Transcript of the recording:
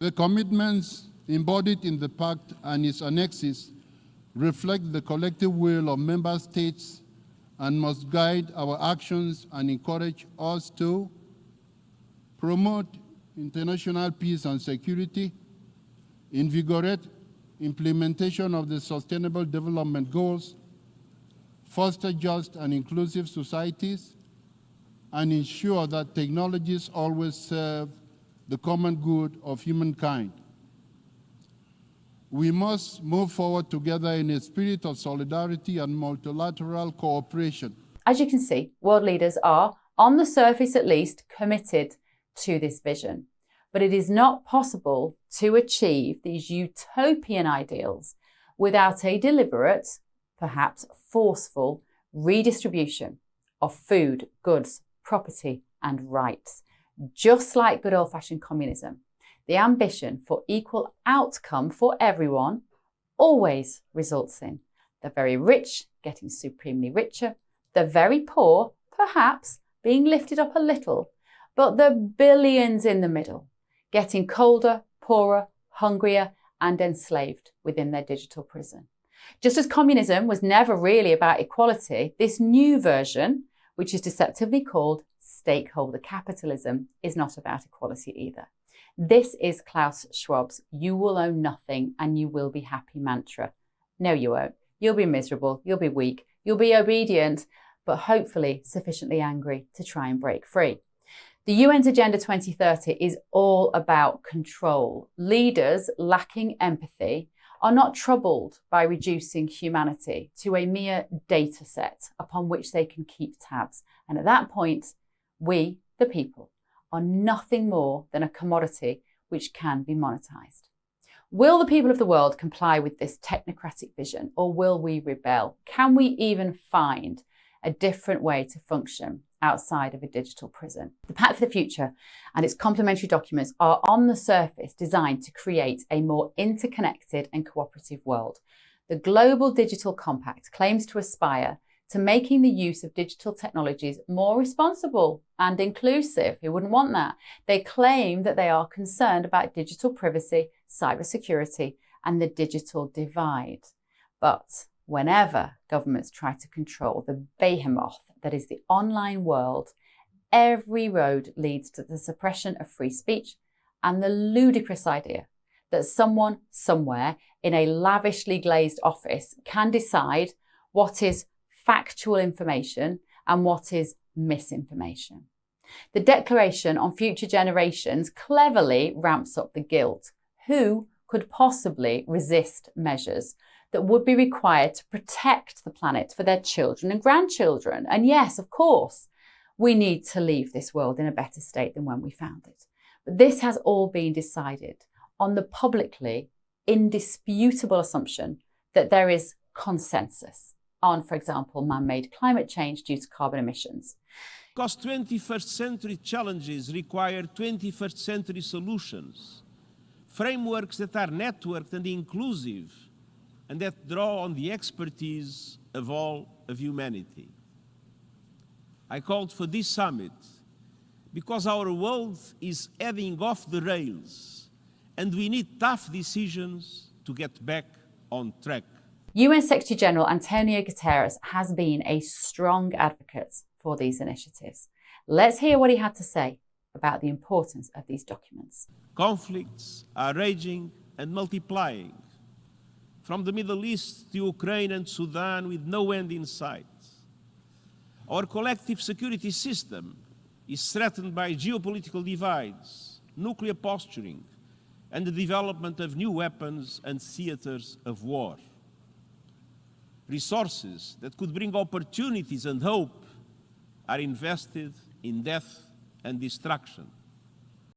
The commitments embodied in the Pact and its annexes reflect the collective will of member states and must guide our actions and encourage us to promote international peace and security, invigorate implementation of the Sustainable Development Goals, foster just and inclusive societies, and ensure that technologies always serve the common good of humankind. We must move forward together in a spirit of solidarity and multilateral cooperation. As you can see, world leaders are, on the surface at least, committed to this vision. But it is not possible to achieve these utopian ideals without a deliberate, perhaps forceful, redistribution of food, goods, property, and rights. Just like good old-fashioned communism, the ambition for equal outcome for everyone always results in the very rich getting supremely richer, the very poor perhaps being lifted up a little, but the billions in the middle getting colder, poorer, hungrier, and enslaved within their digital prison. Just as communism was never really about equality, this new version, which is deceptively called stakeholder capitalism, is not about equality either. This is Klaus Schwab's "you will own nothing and you will be happy" mantra. No, you won't. You'll be miserable, you'll be weak, you'll be obedient, but hopefully sufficiently angry to try and break free. The UN's Agenda 2030 is all about control. Leaders lacking empathy are not troubled by reducing humanity to a mere data set upon which they can keep tabs. And at that point, we, the people, are nothing more than a commodity which can be monetized. Will the people of the world comply with this technocratic vision, or will we rebel? Can we even find a different way to function outside of a digital prison? The Pact for the Future and its complementary documents are on the surface designed to create a more interconnected and cooperative world. The Global Digital Compact claims to aspire to making the use of digital technologies more responsible and inclusive. Who wouldn't want that? They claim that they are concerned about digital privacy, cybersecurity, and the digital divide. But whenever governments try to control the behemoth that is the online world, every road leads to the suppression of free speech and the ludicrous idea that someone somewhere in a lavishly glazed office can decide what is factual information and what is misinformation. The Declaration on Future Generations cleverly ramps up the guilt. Who could possibly resist measures that would be required to protect the planet for their children and grandchildren? And yes, of course, we need to leave this world in a better state than when we found it. But this has all been decided on the publicly indisputable assumption that there is consensus on, for example, man-made climate change due to carbon emissions. Because 21st century challenges require 21st century solutions, frameworks that are networked and inclusive, and that draw on the expertise of all of humanity. I called for this summit because our world is heading off the rails, and we need tough decisions to get back on track. UN Secretary General Antonio Guterres has been a strong advocate for these initiatives. Let's hear what he had to say about the importance of these documents. Conflicts are raging and multiplying, from the Middle East to Ukraine and Sudan, with no end in sight. Our collective security system is threatened by geopolitical divides, nuclear posturing, and the development of new weapons and theaters of war. Resources that could bring opportunities and hope are invested in death and destruction.